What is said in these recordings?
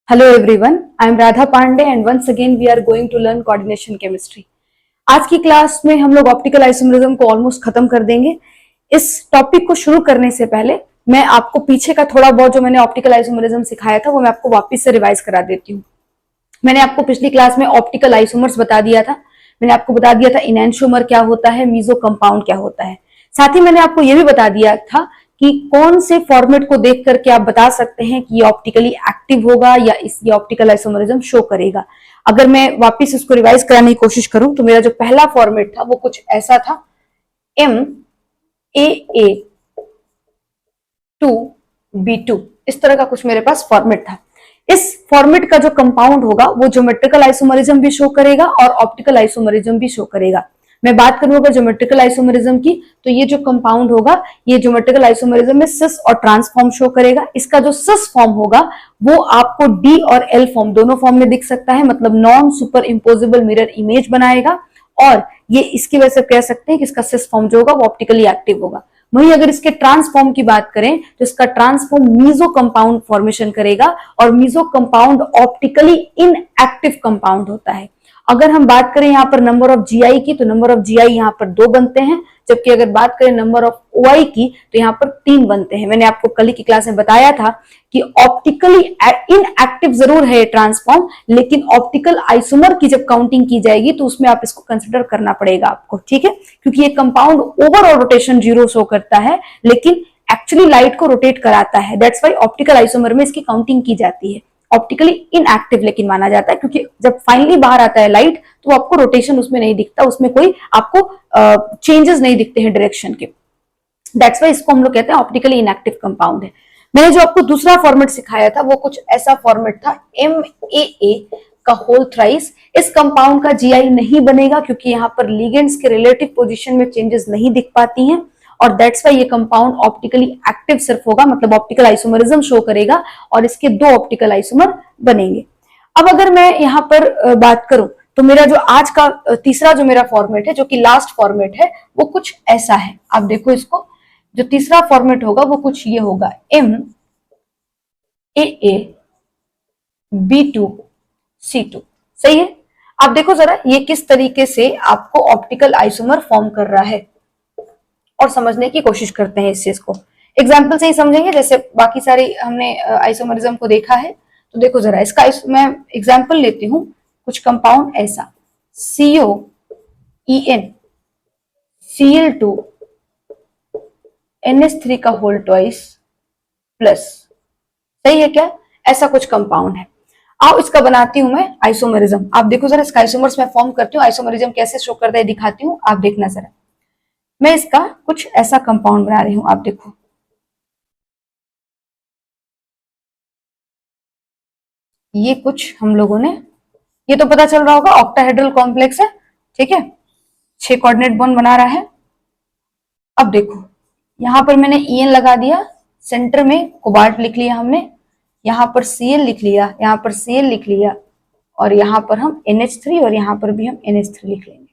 Hello everyone, I am Radha Pandey and once again we are going to learn coordination chemistry. आज की class में हम लोग optical isomerism को almost खत्म कर देंगे। इस टॉपिक को शुरू करने से पहले मैं आपको पीछे का थोड़ा बहुत जो मैंने ऑप्टिकल आइसोमरिज्म सिखाया था वो मैं आपको वापस से रिवाइज करा देती हूँ। मैंने आपको पिछली क्लास में ऑप्टिकल आइसोमर्स बता दिया था, मैंने आपको बता दिया था इनैंशियोमर क्या होता है, मीजो कंपाउंड क्या होता है। साथ ही मैंने आपको यह भी बता दिया था कि कौन से फॉर्मेट को देख करके आप बता सकते हैं कि ये ऑप्टिकली एक्टिव होगा या ये ऑप्टिकल आइसोमरिज्म शो करेगा। अगर मैं वापस इसको रिवाइज कराने की कोशिश करूं तो मेरा जो पहला फॉर्मेट था वो कुछ ऐसा था, MAA2B2, इस तरह का कुछ मेरे पास फॉर्मेट था। इस फॉर्मेट का जो कंपाउंड होगा वो ज्योमेट्रिकल आइसोमरिज्म भी शो करेगा और ऑप्टिकल आइसोमरिज्म भी शो करेगा। मैं बात करूं अगर ज्योमेट्रिकल आइसोमरिज्म की, तो ये जो कंपाउंड होगा ये ज्योमेट्रिकल आइसोमरिज्म में सिस और ट्रांस फॉर्म शो करेगा। इसका जो सिस फॉर्म होगा वो आपको डी और एल फॉर्म दोनों फॉर्म में दिख सकता है, मतलब non super imposable mirror image बनाएगा और ये इसकी वजह से कह सकते हैं कि इसका सिस फॉर्म जो होगा वो ऑप्टिकली एक्टिव होगा। वहीं अगर इसके ट्रांसफॉर्म की बात करें तो इसका ट्रांसफॉर्म मीजो कंपाउंड फॉर्मेशन करेगा और meso compound optically inactive compound होता है। अगर हम बात करें यहाँ पर नंबर ऑफ जीआई की, तो नंबर ऑफ जीआई यहाँ पर 2 बनते हैं, जबकि अगर बात करें नंबर ऑफ ओआई की तो यहाँ पर 3 बनते हैं। मैंने आपको कल की क्लास में बताया था कि ऑप्टिकली इनएक्टिव जरूर है ट्रांसफॉर्म, लेकिन ऑप्टिकल आइसोमर की जब काउंटिंग की जाएगी तो उसमें आप इसको कंसिडर करना पड़ेगा आपको, ठीक है, क्योंकि ये कंपाउंड ओवरऑल रोटेशन 0 शो करता है लेकिन एक्चुअली लाइट को रोटेट कराता है। दैट्स व्हाई ऑप्टिकल आइसोमर में इसकी काउंटिंग की जाती है। ऑप्टिकली इनएक्टिव लेकिन माना जाता है, क्योंकि जब फाइनली बाहर आता है लाइट तो आपको रोटेशन उसमें नहीं दिखता, उसमें कोई आपको चेंजेस नहीं दिखते हैं डायरेक्शन के। दैट्स वाई इसको हम लोग कहते हैं ऑप्टिकली इनएक्टिव कंपाउंड है। मैंने जो आपको दूसरा फॉर्मेट सिखाया था वो कुछ ऐसा फॉर्मेट था, MAA का होल थ्राइस। इस कंपाउंड का जीआई नहीं बनेगा क्योंकि यहाँ पर लिगेंड्स के रिलेटिव पोजीशन में चेंजेस नहीं दिख पाती हैं और दैट्स वाई ये कंपाउंड ऑप्टिकली एक्टिव सिर्फ होगा, मतलब ऑप्टिकल आइसोमरिज्म शो करेगा और इसके 2 ऑप्टिकल आइसोमर बनेंगे। अब अगर मैं यहाँ पर बात करूं तो मेरा जो आज का तीसरा जो मेरा फॉर्मेट है, जो कि लास्ट फॉर्मेट है, वो कुछ ऐसा है। आप देखो इसको, जो तीसरा फॉर्मेट होगा वो कुछ ये होगा, MAA2B2C2। सही है। आप देखो जरा ये किस तरीके से आपको ऑप्टिकल आइसोमर फॉर्म कर रहा है और समझने की कोशिश करते हैं इस चीज को। एग्जाम्पल से ही समझेंगे, जैसे बाकी सारी हमने आइसोमरिज्म को देखा है। तो देखो जरा इसका मैं एग्जाम्पल लेती हूँ, कुछ कंपाउंड ऐसा, COEN Cl2 NH3 का होल ट्वाइस प्लस। सही है क्या? ऐसा कुछ कंपाउंड है। आओ इसका बनाती हूं मैं आइसोमरिज्म। आप देखो जरा इसका आइसोमर्स मैं फॉर्म करती हूँ, आइसोमरिज्म कैसे शो करता है दिखाती हूँ, आप देखना जरा। मैं इसका कुछ ऐसा कंपाउंड बना रही हूं, आप देखो। ये कुछ हम लोगों ने, ये तो पता चल रहा होगा ऑक्टाहेड्रल कॉम्प्लेक्स है, ठीक है, 6 कोऑर्डिनेट बॉन्ड बना रहा है। अब देखो यहां पर मैंने EN लगा दिया, सेंटर में कोबाल्ट लिख लिया हमने, यहां पर Cl लिख लिया, यहां पर Cl लिख लिया और यहां पर हम NH3 और यहां पर भी हम NH3 लिख लेंगे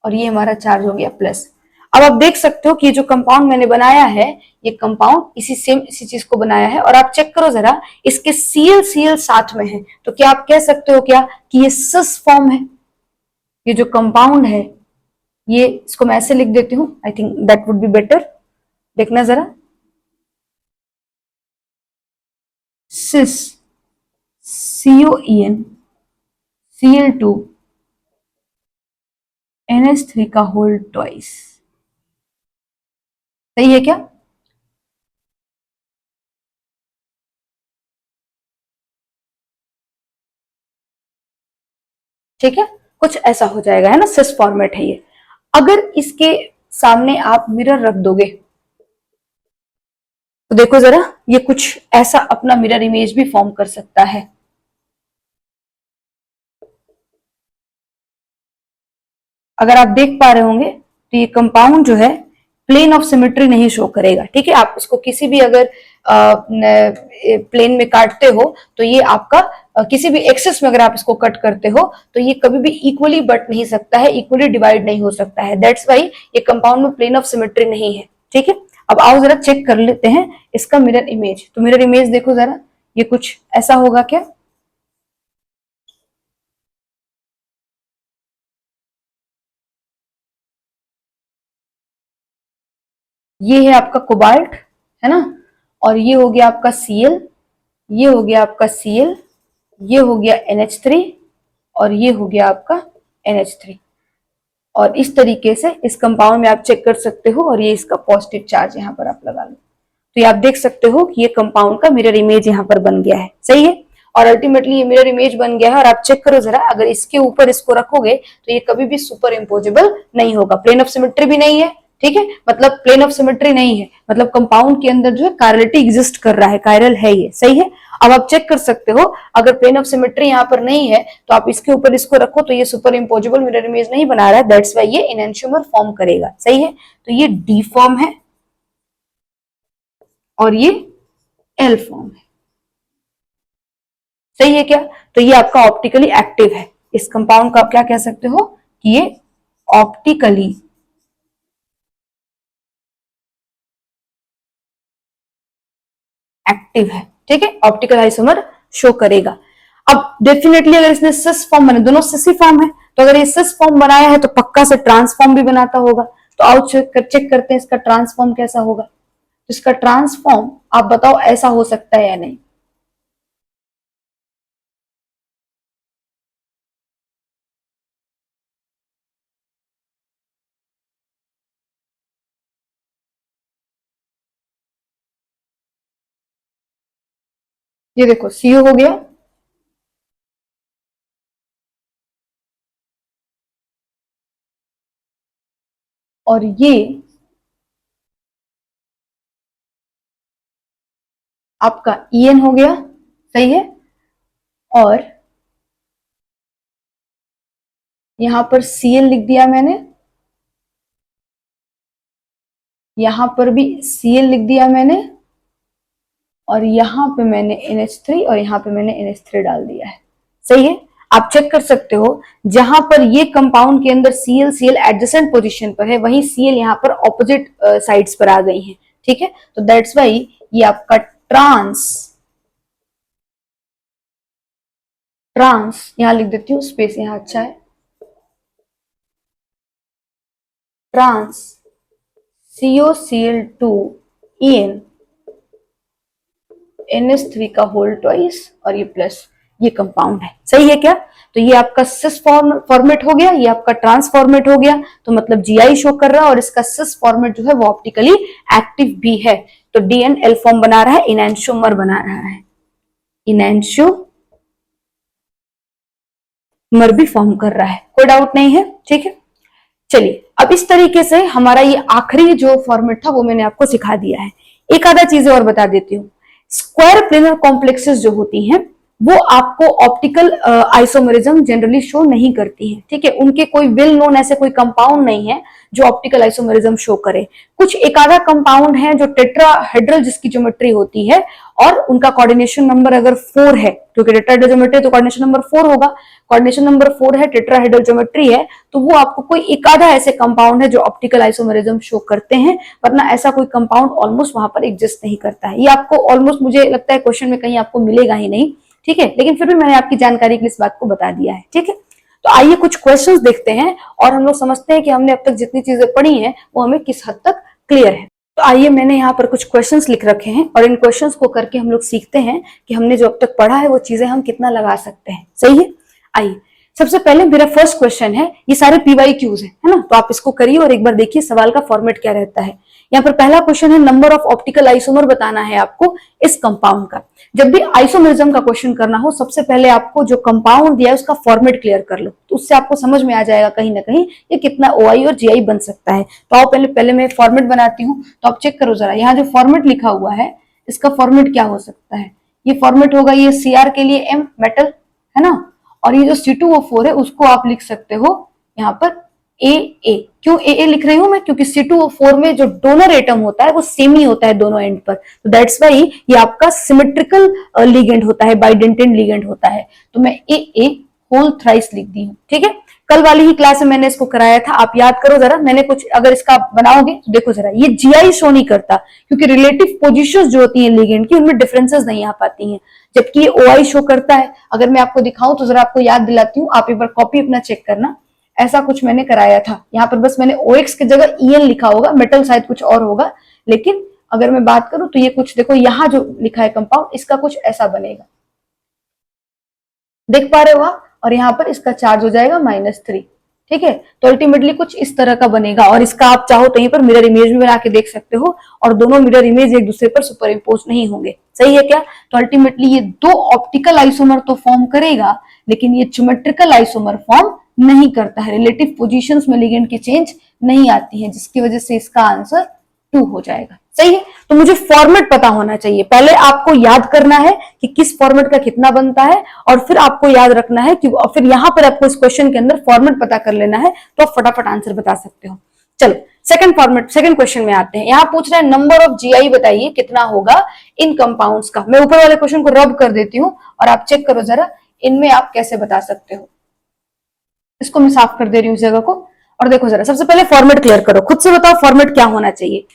और ये हमारा चार्ज हो गया प्लस। अब आप देख सकते हो कि जो कंपाउंड मैंने बनाया है ये कंपाउंड इसी चीज को बनाया है और आप चेक करो जरा, इसके Cl साथ में है, तो क्या आप कह सकते हो क्या कि ये सिस फॉर्म है? ये जो कंपाउंड है ये, इसको मैं ऐसे लिख देती हूं, I think that would be better. देखना जरा, सिस COEN Cl2 NH3 का होल ट्वाइस। सही है क्या? ठीक है, कुछ ऐसा हो जाएगा, है ना, सिस फॉर्मेट है ये। अगर इसके सामने आप मिरर रख दोगे तो देखो जरा ये कुछ ऐसा अपना मिरर इमेज भी फॉर्म कर सकता है। अगर आप देख पा रहे होंगे तो ये कंपाउंड जो है प्लेन ऑफ सिमेट्री नहीं शो करेगा, ठीक है। आप इसको किसी भी अगर प्लेन में काटते हो तो ये आपका किसी भी एक्सिस में अगर आप इसको कट करते हो तो ये कभी भी इक्वली बट नहीं सकता है, इक्वली डिवाइड नहीं हो सकता है। दैट्स वाई ये कंपाउंड में प्लेन ऑफ सिमेट्री नहीं है, ठीक है। अब आओ जरा चेक कर लेते हैं इसका मिरर इमेज। तो मिरर इमेज देखो जरा, ये कुछ ऐसा होगा क्या? ये है आपका कोबाल्ट, है ना, और ये हो गया आपका Cl, ये हो गया आपका Cl, ये हो गया NH3 और ये हो गया आपका NH3। और इस तरीके से इस कंपाउंड में आप चेक कर सकते हो, और ये इसका पॉजिटिव चार्ज यहाँ पर आप लगा लो, तो ये आप देख सकते हो कि ये कंपाउंड का मिरर इमेज यहाँ पर बन गया है, सही है। और अल्टीमेटली ये मिरर इमेज बन गया है, और आप चेक करो जरा, अगर इसके ऊपर इसको रखोगे तो ये कभी भी सुपर इम्पोजेबल नहीं होगा, प्लेन ऑफ सिमेट्री भी नहीं है, ठीक है, मतलब प्लेन ऑफ सिमेट्री नहीं है, मतलब कंपाउंड के अंदर जो है कायरलिटी एग्जिस्ट कर रहा है, कायरल है ये, सही है। अब आप चेक कर सकते हो, अगर प्लेन ऑफ सिमेट्री यहाँ पर नहीं है तो आप इसके ऊपर इसको रखो तो ये सुपर इम्पोजेबल मिरर इमेज नहीं बना रहा है, दैट्स वाई ये एनेंटियोमर फॉर्म करेगा, सही है। तो ये डी फॉर्म है और ये एल फॉर्म है, सही है क्या। तो ये आपका ऑप्टिकली एक्टिव है, इस कंपाउंड को आप क्या कह सकते हो कि ये ऑप्टिकली एक्टिव है, ठीक है, ऑप्टिकल आइसोमर शो करेगा। अब डेफिनेटली अगर इसने सिस फॉर्म बने, दोनों सिसी फॉर्म है, तो अगर ये सिस फॉर्म बनाया है तो पक्का से ट्रांसफॉर्म भी बनाता होगा। तो आओ चेक करते हैं इसका ट्रांसफॉर्म कैसा होगा। तो इसका ट्रांसफॉर्म आप बताओ ऐसा हो सकता है या नहीं। ये देखो सीओ हो गया, और ये आपका ईएन हो गया, सही है। और यहां पर सीएल लिख दिया मैंने, यहां पर भी सीएल लिख दिया मैंने, और यहां पे मैंने NH3 और यहां पे मैंने NH3 डाल दिया है, सही है। आप चेक कर सकते हो, जहां पर ये कंपाउंड के अंदर Cl एडजेसेंट पोजीशन पर है, वहीं Cl यहां पर ऑपोजिट साइड्स पर आ गई है, ठीक है। तो दैट्स वाई ये आपका ट्रांस यहां लिख देती हूँ, स्पेस यहां अच्छा है, ट्रांस COCl2En NH3 का होल ट्वाइस और ये प्लस, ये कंपाउंड है, सही है क्या। तो ये आपका सिस फॉर्मेट हो गया, ये आपका ट्रांस फॉर्मेट हो गया, तो मतलब GI शो कर रहा है, और इसका सिस फॉर्मेट जो है वो ऑप्टिकली एक्टिव भी है। तो DN एल फॉर्म बना रहा है, इनैंशियोमर बना रहा है, इनैंशियोमर भी फॉर्म कर रहा है, कोई डाउट नहीं है, ठीक है। चलिए अब इस तरीके से हमारा ये आखिरी जो फॉर्मेट था वो मैंने आपको सिखा दिया है। एक आधा चीजें और बता देती हूँ। स्क्वायर प्लेनर कॉम्प्लेक्सेस जो होती हैं वो आपको ऑप्टिकल आइसोमेरिज्म जनरली शो नहीं करती है, ठीक है। उनके कोई वेल नोन ऐसे कोई कंपाउंड नहीं है जो ऑप्टिकल आइसोमेरिज्म शो करे। कुछ एक आधा कंपाउंड है जो टेट्राहेड्रल जिसकी ज्योमेट्री होती है, और उनका कोऑर्डिनेशन नंबर अगर 4 है, क्योंकि टेट्राहेड्रल ज्योमेट्री तो कोऑर्डिनेशन नंबर 4 होगा, कोऑर्डिनेशन नंबर 4 है, टेट्राहेड्रल ज्योमेट्री है, तो वो आपको कोई एक आधा ऐसे कंपाउंड है जो ऑप्टिकल आइसोमेरिज्म शो करते हैं, वरना ऐसा कोई कंपाउंड ऑलमोस्ट वहां पर एग्जिस्ट नहीं करता है। ये आपको ऑलमोस्ट मुझे लगता है क्वेश्चन में कहीं आपको मिलेगा ही नहीं, ठीक है, लेकिन फिर भी मैंने आपकी जानकारी के लिए इस बात को बता दिया है, ठीक है। तो आइए कुछ क्वेश्चंस देखते हैं और हम लोग समझते हैं कि हमने अब तक जितनी चीजें पढ़ी हैं वो हमें किस हद तक क्लियर है। तो आइए, मैंने यहाँ पर कुछ क्वेश्चंस लिख रखे हैं और इन क्वेश्चंस को करके हम लोग सीखते हैं कि हमने जो अब तक पढ़ा है वो चीजें हम कितना लगा सकते हैं, सही है। आइए, सबसे पहले मेरा फर्स्ट क्वेश्चन है, ये सारे PYQs है ना, तो आप इसको करिए और एक बार देखिए सवाल का फॉर्मेट क्या रहता है। यहाँ पर पहला क्वेश्चन है, नंबर ऑफ ऑप्टिकल आइसोमर बताना है आपको इस कंपाउंड का। जब भी आइसोमेरिज्म का क्वेश्चन करना हो, सबसे पहले आपको जो कंपाउंड दिया है उसका फॉर्मेट क्लियर कर लो, तो उससे आपको समझ में आ जाएगा कहीं ना कहीं ये कितना OI और GI बन सकता है। तो आओ पहले मैं फॉर्मेट बनाती हूँ, तो आप चेक करो जरा, यहाँ जो फॉर्मेट लिखा हुआ है इसका फॉर्मेट क्या हो सकता है। ये फॉर्मेट होगा, ये Cr के लिए M मेटल है ना, और ये जो C2O4 है उसको आप लिख सकते हो यहाँ पर AA। क्यों AA लिख रही हूं मैं, क्योंकि C2O4 में जो डोनर एटम होता है वो सेम ही होता है दोनों एंड पर, तो दैट्स वाई ये आपका सिमेट्रिकल लिगेंड होता है, बाइडेंटेन लिगेंड होता है। तो मैं AA होल थ्राइस लिख दी हूँ, ठीक है। कल वाली ही क्लास में मैंने इसको कराया था, आप याद करो जरा, मैंने कुछ अगर इसका बनाओगे तो देखो जरा, ये GI शो नहीं करता क्योंकि रिलेटिव पोजीशंस जो होती हैं लिगेंड की उनमें डिफरेंसेस नहीं आ पाती हैं, जबकि ये OI शो करता है। अगर मैं आपको दिखाऊं तो जरा आपको याद दिलाती हूँ, आप एक बार कॉपी अपना चेक करना, ऐसा कुछ मैंने कराया था। यहाँ पर बस मैंने OX की जगह EN लिखा होगा, मेटल शायद कुछ और होगा, लेकिन अगर मैं बात करूं तो ये कुछ देखो यहाँ जो लिखा है कंपाउंड, इसका कुछ ऐसा बनेगा, देख पा रहे हो आप, और यहाँ पर इसका चार्ज हो जाएगा -3, ठीक है। तो अल्टीमेटली कुछ इस तरह का बनेगा, और इसका आप चाहो तो यहीं पर मिरर इमेज भी बना के देख सकते हो, और दोनों मिरर इमेज एक दूसरे पर सुपर इम्पोज नहीं होंगे, सही है क्या। तो अल्टीमेटली ये दो ऑप्टिकल आइसोमर तो फॉर्म करेगा, लेकिन ये ज्योमेट्रिकल आइसोमर फॉर्म नहीं करता है, रिलेटिव पोजीशंस में लिगेंड की चेंज नहीं आती है, जिसकी वजह से इसका आंसर 2 हो जाएगा, सही है। तो मुझे फॉर्मेट पता होना चाहिए, पहले आपको याद करना है कि किस फॉर्मेट का कितना बनता है, और फिर आपको याद रखना है कि, और फिर यहां पर आपको इस क्वेश्चन के अंदर फॉर्मेट पता कर लेना है, तो आप फटाफट आंसर बता सकते हो। चलो सेकंड फॉर्मेट, सेकंड क्वेश्चन में आते हैं। यहां पूछ रहा है नंबर ऑफ जीआई बताइए कितना होगा इन कंपाउंड्स का। मैं ऊपर वाले क्वेश्चन को रब कर देती हूँ और आप चेक करो जरा इनमें आप कैसे बता सकते हो। इसको मैं साफ कर दे रही हूँ जगह को, और देखो जरा, सबसे पहले फॉर्मेट क्लियर करो, खुद से बताओ फॉर्मेट क्या होना चाहिए।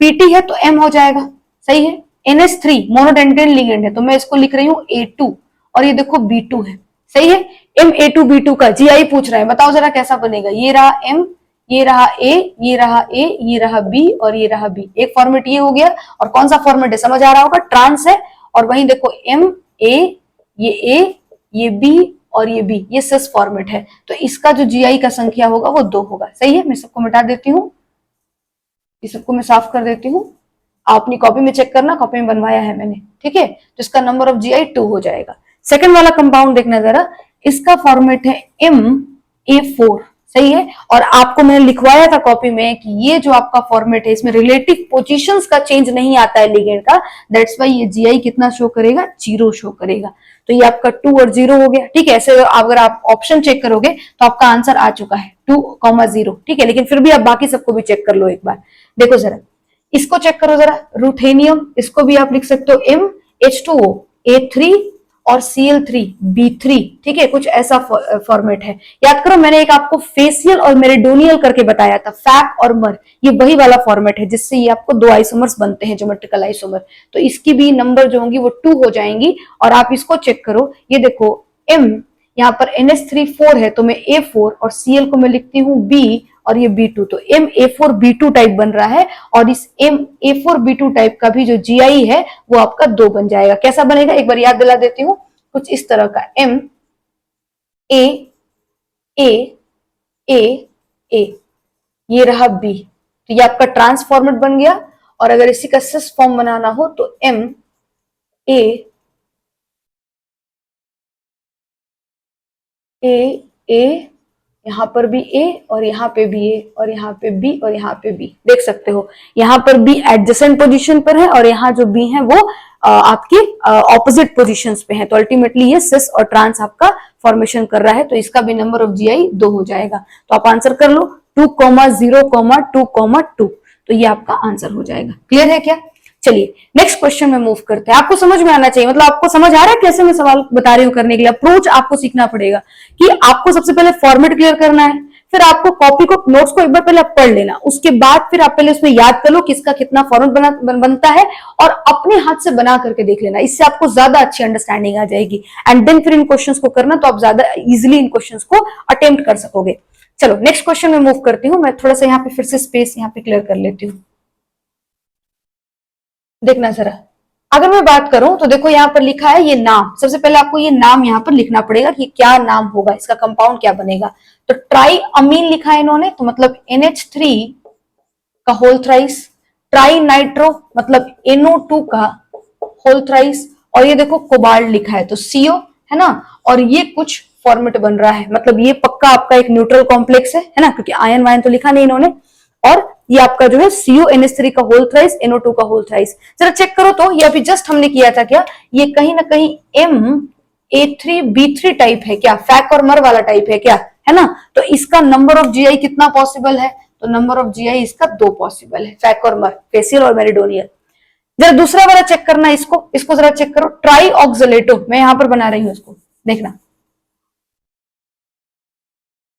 पीटी है तो एम हो जाएगा, सही है। NH3 मोनोडेंटेन लिगेंड है तो मैं इसको लिख रही हूँ A2, और ये देखो B2 है, सही है। MA2B2 का जीआई पूछ रहे हैं, बताओ जरा कैसा बनेगा। ये रहा M, ये रहा A, ये रहा A, ये रहा B और ये रहा B। एक फॉर्मेट ये हो गया, और कौन सा फॉर्मेट है समझ आ रहा होगा, ट्रांस है। और वहीं देखो M A, ये A, ये B और ये B, ये सिस फॉर्मेट है, तो इसका जो जीआई का संख्या होगा वो 2 होगा, सही है। मैं सबको मिटा देती हूँ, ये सबको मैं साफ कर देती हूँ, आप अपनी कॉपी में चेक करना, कॉपी में बनवाया है मैंने, ठीक है। तो इसका नंबर ऑफ जीआई 2 हो जाएगा। सेकंड वाला कंपाउंड देखना जरा, इसका फॉर्मेट है MA4, सही है। और आपको मैंने लिखवाया था कॉपी में कि ये जो आपका फॉर्मेट है इसमें रिलेटिव पोजीशंस का चेंज नहीं आता है लिगेंड का, दैट्स वाई ये जीआई कितना शो करेगा, 0 शो करेगा। तो ये आपका 2 और 0 हो गया, ठीक है। ऐसे अगर आप ऑप्शन चेक करोगे तो आपका आंसर आ चुका है 2,0, ठीक है। लेकिन फिर भी आप बाकी सबको भी चेक कर लो एक बार, देखो जरा, इसको चेक करो जरा, रूथेनियम, इसको भी आप लिख सकते हो MH2O A3 और Cl3B3, ठीक है। कुछ ऐसा फॉर्मेट है। याद करो मैंने एक आपको फेसियल और मेरिडोनियल करके बताया था, फैक और मर, ये वही वाला फॉर्मेट है जिससे ये आपको 2 आइसोमर्स बनते हैं, ज्योमेट्रिकल आइसोमर। तो इसकी भी नंबर जो होंगी वो 2 हो जाएंगी। और आप इसको चेक करो, ये देखो M, यहाँ पर NH3 4 है तो मैं A4, और Cl को मैं लिखती हूँ B और ये B2, तो MA4B2 टाइप बन रहा है। और इस MA4B2 टाइप का भी जो जीआई है वो आपका 2 बन जाएगा। कैसा बनेगा एक बार याद दिला देती हूँ, कुछ इस तरह का M A A A A, ये रहा B, तो ये आपका ट्रांसफॉर्मेट बन गया। और अगर इसी का सिस फॉर्म बनाना हो तो M A A A, यहाँ पर भी A और यहाँ पे भी A और यहाँ पे B और यहाँ पे B, देख सकते हो यहाँ पर B एडजेसेंट पोजीशन पर है और यहाँ जो B है वो आपकी ऑपोजिट पोजीशंस पे है। तो अल्टीमेटली ये सिस और ट्रांस आपका फॉर्मेशन कर रहा है, तो इसका भी नंबर ऑफ जीआई 2 हो जाएगा। तो आप आंसर कर लो 2,0,2,2, तो ये आपका आंसर हो जाएगा। क्लियर है क्या। चलिए नेक्स्ट क्वेश्चन में मूव करते हैं। आपको समझ में आना चाहिए, मतलब आपको समझ आ रहा है कैसे मैं सवाल बता रही हूँ करने के लिए। अप्रोच आपको सीखना पड़ेगा कि आपको सबसे पहले फॉर्मेट क्लियर करना है, फिर आपको कॉपी को, नोट्स को एक बार पहले पढ़ लेना, उसके बाद फिर आप पहले उसमें याद कर लो कि इसका कितना फॉर्मेट बनता है, और अपने हाथ से बना करके देख लेना, इससे आपको ज्यादा अच्छी अंडरस्टैंडिंग आ जाएगी। एंड देन फिर इन क्वेश्चंस को करना, तो आप ज्यादा इजिली इन क्वेश्चंस को अटेम्प्ट कर सकोगे। चलो नेक्स्ट क्वेश्चन में मूव करती हूँ। मैं थोड़ा सा यहाँ पे फिर से स्पेस यहाँ पे क्लियर कर लेती हूँ। देखना जरा, अगर मैं बात करूं तो देखो यहाँ पर लिखा है ये नाम, सबसे पहले आपको ये नाम यहाँ पर लिखना पड़ेगा कि क्या नाम होगा, इसका कंपाउंड क्या बनेगा। तो ट्राई अमीन लिखा है इन्होंने, तो मतलब NH3 का होल थ्राइस, ट्राई नाइट्रो मतलब NO2 का होल थ्राइस, और ये देखो कोबाल्ट लिखा है तो CO है ना, और ये कुछ फॉर्मेट बन रहा है, मतलब ये पक्का आपका एक न्यूट्रल कॉम्प्लेक्स है ना, क्योंकि आयन वायन तो लिखा नहीं इन्होंने। और ये आपका जो है CONH3 का होल थ्राइस, NO2 का होल थ्राइस। जरा चेक करो तो ये अभी जस्ट हमने किया था क्या, ये कहीं ना कहीं MA3B3 टाइप है क्या, फैक और मर वाला टाइप है क्या, है ना। तो इसका नंबर ऑफ जीआई कितना पॉसिबल है, तो नंबर ऑफ जीआई इसका 2 पॉसिबल है, फैक और मर, फेसियल और मेरिडोनियल। जरा दूसरा वाला चेक करना, इसको जरा चेक करो, ट्राई ऑक्सलेटो, मैं यहां पर बना रही हूं इसको, देखना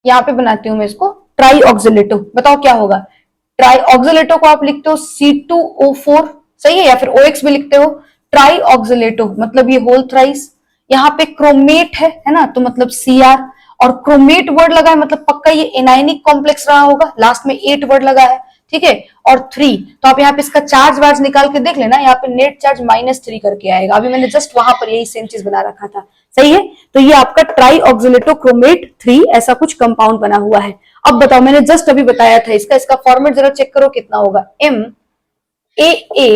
यहां पे बनाती हूं मैं इसको, ट्राई ऑक्सलेटो, बताओ क्या होगा। ट्राई ऑक्सलेटो को आप लिखते हो C2O4, सही है, या फिर OX भी लिखते हो। ट्राई ऑक्सलेटो मतलब ये होल थ्राइस, यहाँ पे क्रोमेट है ना, तो मतलब Cr, और क्रोमेट वर्ड लगा है मतलब पक्का ये एनायनिक कॉम्प्लेक्स रहा होगा, लास्ट में 8 वर्ड लगा है, ठीक है, और 3, तो आप यहाँ पे इसका चार्ज वार्ज निकाल के देख लेना, यहाँ पे नेट चार्ज -3 करके आएगा। अभी मैंने जस्ट वहां पर यही सेम चीज बना रखा था, सही है। तो ये आपका ट्राई ऑक्सिलेटोक्रोमेट 3 ऐसा कुछ कंपाउंड बना हुआ है। अब बताओ, मैंने जस्ट अभी बताया था इसका फॉर्मेट जरा चेक करो कितना होगा, MAA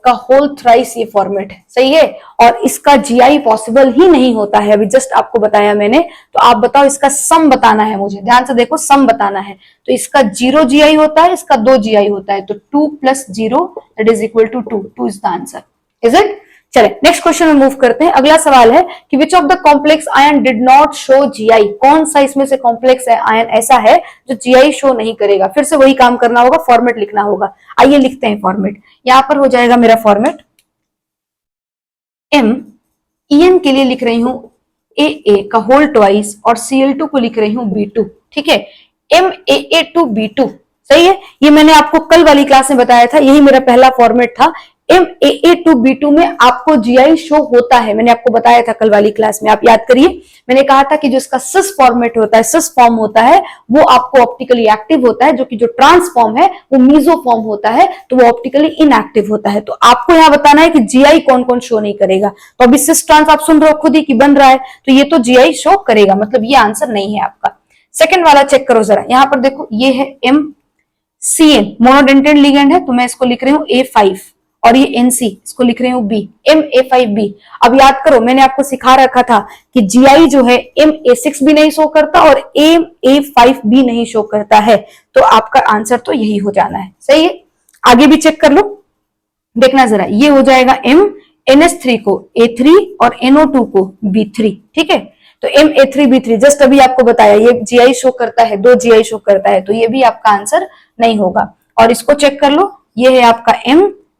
का होल थ्राइस ये फॉर्मेट है, सही है। और इसका जीआई पॉसिबल ही नहीं होता है, अभी जस्ट आपको बताया मैंने। तो आप बताओ, इसका सम बताना है मुझे, ध्यान से देखो, सम बताना है। तो इसका 0 जीआई होता है, इसका 2 जीआई होता है, तो 2 + 0 that is equal to 2। 2 is the answer, is it. चले नेक्स्ट क्वेश्चन में मूव करते हैं। अगला सवाल है कि which of the complex ion did not show GI, कौन सा इसमें से कॉम्प्लेक्स आयन ऐसा है जो जीआई शो नहीं करेगा। फिर से वही काम करना होगा, फॉर्मेट लिखना होगा। आइए लिखते हैं फॉर्मेट। यहां पर हो जाएगा मेरा फॉर्मेट, EN के लिए लिख रही हूं AA का होल ट्वाइस और Cl2 को लिख रही हूं B2, ठीक है। MAA2B2, सही है। ये मैंने आपको कल वाली क्लास में बताया था, यही मेरा पहला फॉर्मेट था। MAA2B2 में आपको जीआई शो होता है, मैंने आपको बताया था कल वाली क्लास में, आप याद करिए। मैंने कहा था कि जो इसका सिस फॉर्मेट होता है, सिस फॉर्म होता है, वो आपको ऑप्टिकली एक्टिव होता है, जो कि जो ट्रांसफॉर्म है वो मीजोफॉर्म होता है, तो वो ऑप्टिकली इनएक्टिव होता है। तो आपको यहां बताना है कि जीआई कौन कौन शो नहीं करेगा। तो अभी सिस ट्रांस आप सुन रहे हो खुद ही कि बन रहा है, तो ये तो जीआई शो करेगा, मतलब ये आंसर नहीं है आपका। सेकेंड वाला चेक करो जरा, यहां पर देखो, ये है MCN मोनोडेंटेड लिगेंड है, तो मैं इसको लिख रही हूँ A5, और ये NC इसको लिख रही हूँ B, MA5B। अब याद करो, मैंने आपको सिखा रखा था कि जीआई जो है MA6 भी नहीं शो करता और MA5B नहीं शो करता है, तो आपका आंसर तो यही हो जाना है, सही है। आगे भी चेक कर लो, देखना जरा, ये हो जाएगा NS3 को A3 और NO2 को B3, ठीक है। तो MA3B3 जस्ट अभी आपको बताया, ये जीआई शो करता है, 2 जीआई शो करता है, तो ये भी आपका आंसर नहीं होगा। और इसको चेक कर लो, ये है आपका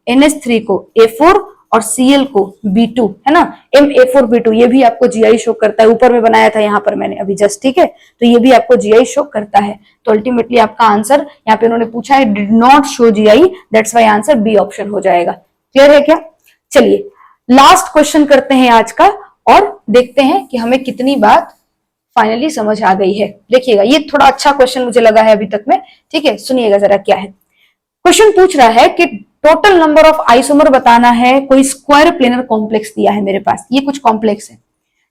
NS3 को A4 और Cl को B2, है ना। MA4B2 ये भी आपको जीआई शो करता है, ऊपर में बनाया था यहाँ पर मैंने अभी जस्ट, ठीक है। तो ये भी आपको जीआई शो करता है। तो अल्टीमेटली आपका आंसर, यहाँ पे उन्होंने पूछा है did not show GI, that's why answer B option हो जाएगा। क्लियर है क्या? चलिए लास्ट क्वेश्चन करते हैं आज का, और देखते हैं कि हमें कितनी बात फाइनली समझ आ गई है। देखिएगा, ये थोड़ा अच्छा क्वेश्चन मुझे लगा है अभी तक में, ठीक है। सुनिएगा जरा क्या है क्वेश्चन। पूछ रहा है कि टोटल नंबर ऑफ आइसोमर बताना है, कोई स्क्वायर प्लेनर कॉम्प्लेक्स दिया है मेरे पास। ये कुछ कॉम्प्लेक्स है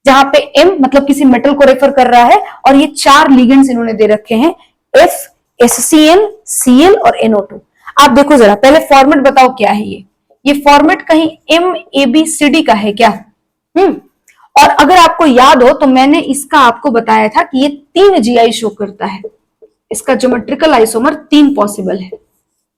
जहां पे M मतलब किसी मेटल को रेफर कर रहा है, और ये 4 लिगेंड्स इन्होंने दे रखे हैं, F, SCN, Cl और NO2। आप देखो जरा, पहले फॉर्मेट बताओ क्या है ये फॉर्मेट कहीं MABCD का है क्या? और अगर आपको याद हो तो मैंने इसका आपको बताया था कि ये 3 जीआई शो करता है, इसका ज्योमेट्रिकल आइसोमर 3 पॉसिबल है,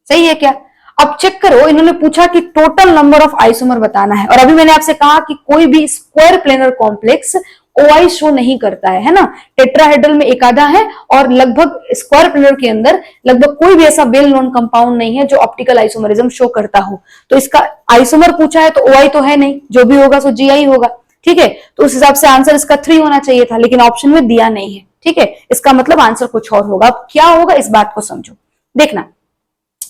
सही है क्या? अब चेक करो, इन्होंने पूछा कि टोटल नंबर ऑफ आइसोमर बताना है, और अभी मैंने आपसे कहा कि कोई भी square planar complex OI show नहीं करता है ना। टेट्राहेड्रल में एक आधा है, और लगभग स्क्वायर प्लेनर के अंदर लगभग कोई भी ऐसा वेल नोन कंपाउंड नहीं है जो ऑप्टिकल आइसोमरिज्म शो करता हो। तो इसका आइसोमर पूछा है तो OI तो है नहीं, जो भी होगा सो GI होगा, ठीक है। तो उस हिसाब से आंसर इसका 3 होना चाहिए था, लेकिन ऑप्शन में दिया नहीं है, ठीक है। इसका मतलब आंसर कुछ और होगा। अब क्या होगा इस बात को समझो, देखना,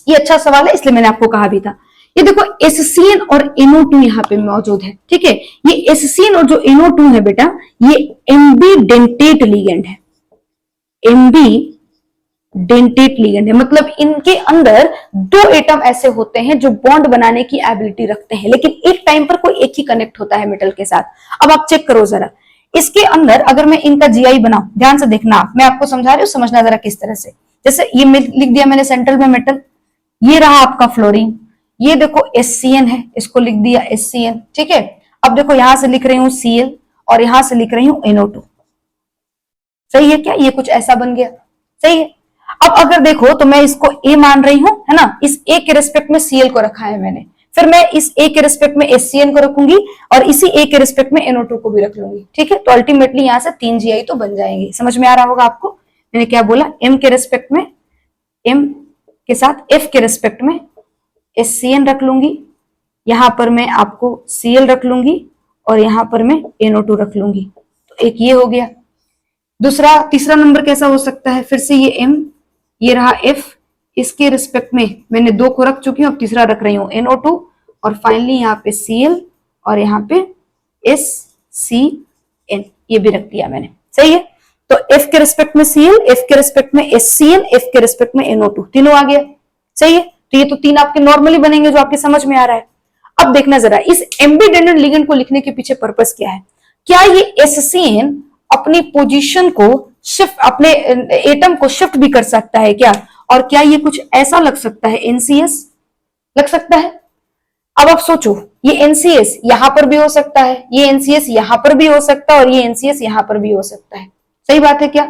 ये अच्छा सवाल है, इसलिए मैंने आपको कहा भी था। ये देखो SCN और NO2 यहाँ पे मौजूद है, ठीक है। ये SCN और जो NO2 है बेटा, ये एम्बीडेंटेट लिगेंड है, एम्बीडेंटेट लिगेंड है, मतलब इनके अंदर 2 एटम ऐसे होते हैं जो बॉन्ड बनाने की एबिलिटी रखते हैं, लेकिन एक टाइम पर कोई एक ही कनेक्ट होता है मेटल के साथ। अब आप चेक करो जरा, इसके अंदर अगर मैं इनका जीआई बनाऊं, ध्यान से देखना, मैं आपको समझा रही हूँ, समझना जरा किस तरह से। जैसे ये लिख दिया मैंने सेंट्रल में मेटल, ये रहा आपका फ्लोरीन, ये देखो SCN है, इसको लिख दिया SCN, ठीक है। अब देखो यहां से लिख रही हूं Cl और यहां से लिख रही हूं NO2, सही है क्या? ये कुछ ऐसा बन गया, सही है। अब अगर देखो तो मैं इसको A मान रही हूं, है ना, इस A के रिस्पेक्ट में Cl को रखा है मैंने, फिर मैं इस A के रिस्पेक्ट में SCN को रखूंगी और इसी A के रिस्पेक्ट में NO2 को भी रख लूंगी, ठीक है। तो अल्टीमेटली यहां से 3 जीआई तो बन जाएंगे। समझ में आ रहा होगा आपको मैंने क्या बोला? M के रिस्पेक्ट में M के साथ F के रिस्पेक्ट में SCN रख लूंगी, यहां पर मैं आपको Cl रख लूंगी और यहां पर मैं NO2 रख लूंगी। तो एक ये हो गया। दूसरा, तीसरा नंबर कैसा हो सकता है? फिर से ये M, ये रहा F, इसके रिस्पेक्ट में मैंने 2 को रख चुकी हूं, अब तीसरा रख रही हूं NO2, और फाइनली यहाँ पे Cl और यहाँ पे SCN, ये भी रख दिया मैंने, सही है। तो F के रिस्पेक्ट में Cl, F के रिस्पेक्ट में SCN, F के रिस्पेक्ट में NO2, तीनों आ गया, सही है, तो ये तो 3 आपके नॉर्मली बनेंगे जो आपके समझ में आ रहा है। अब देखना जरा इस एम्बिडेंडेंट लिगेंड को लिखने के पीछे पर्पस क्या है। क्या ये एससीएन अपनी पोजीशन को शिफ्ट, अपने एटम को शिफ्ट भी कर सकता है क्या, और क्या ये कुछ ऐसा लग सकता है, एनसीएस लग सकता है। अब आप सोचो, ये एनसीएस यहां पर भी हो सकता है, ये एनसीएस यहां पर भी हो सकता है, और ये एनसीएस यहां पर भी हो सकता है। सही बात है क्या।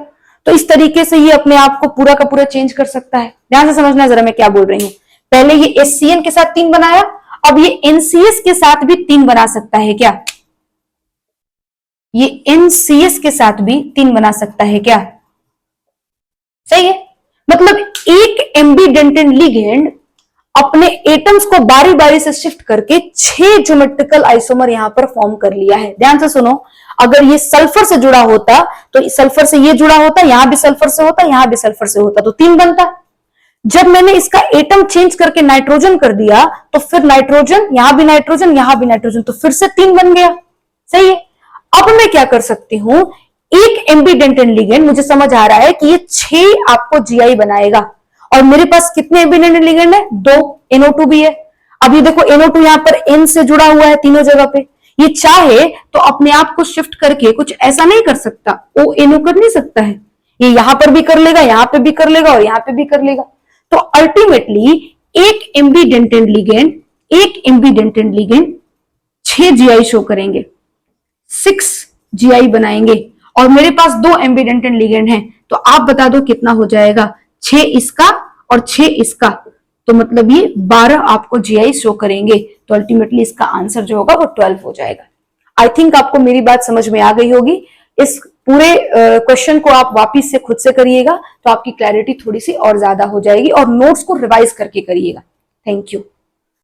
तो इस तरीके से ये अपने आप को पूरा का पूरा चेंज कर सकता है। ध्यान से समझना जरा मैं क्या बोल रही हूं। पहले ये एससीएन के साथ 3 बनाया, अब ये एनसीएस के साथ भी 3 बना सकता है क्या, ये एनसीएस के साथ भी 3 बना सकता है क्या। सही है, मतलब एक एम्बिडेंटेंट लिगेंड अपने एटम्स को बारी बारी से शिफ्ट करके 6 ज्योमेट्रिकल आइसोमर यहां पर फॉर्म कर लिया है। ध्यान से सुनो, अगर ये सल्फर से जुड़ा होता तो सल्फर से ये जुड़ा होता, यहां भी सल्फर से होता, यहां भी सल्फर से होता, तो 3 बनता। जब मैंने इसका एटम चेंज करके नाइट्रोजन कर दिया तो फिर नाइट्रोजन, यहां भी नाइट्रोजन, यहां भी नाइट्रोजन, तो फिर से 3 बन गया। सही है, अब मैं क्या कर सकती हूं, एक एम्बिडेंटेंट लिगेंड, मुझे समझ आ रहा है कि ये 6 आपको जीआई बनाएगा, और मेरे पास कितने एम्बिडेंटेंट लिगेंड है, 2, NO2 भी है। अभी देखो NO2 यहां पर N से जुड़ा हुआ है तीनों जगह पे, ये चाहे तो अपने आप को शिफ्ट करके कुछ ऐसा नहीं कर सकता, ONO कर नहीं सकता है, ये यहां पर भी कर लेगा, यहां पे भी कर लेगा, और यहां पे भी कर लेगा। तो अल्टीमेटली एक एम्बिडेंटेंट लिगेंड 6 जीआई शो करेंगे, 6 जीआई बनाएंगे, और मेरे पास 2 एम्बिडेंटेंट लिगेंड हैं, तो आप बता दो कितना हो जाएगा, 6 इसका और 6 इसका, तो मतलब ये 12 आपको जीआई शो करेंगे। तो अल्टीमेटली इसका आंसर जो होगा वो 12 हो जाएगा। आई थिंक आपको मेरी बात समझ में आ गई होगी। इस पूरे क्वेश्चन को आप वापिस से खुद से करिएगा तो आपकी क्लैरिटी थोड़ी सी और ज्यादा हो जाएगी, और नोट्स को रिवाइज करके करिएगा। Thank you.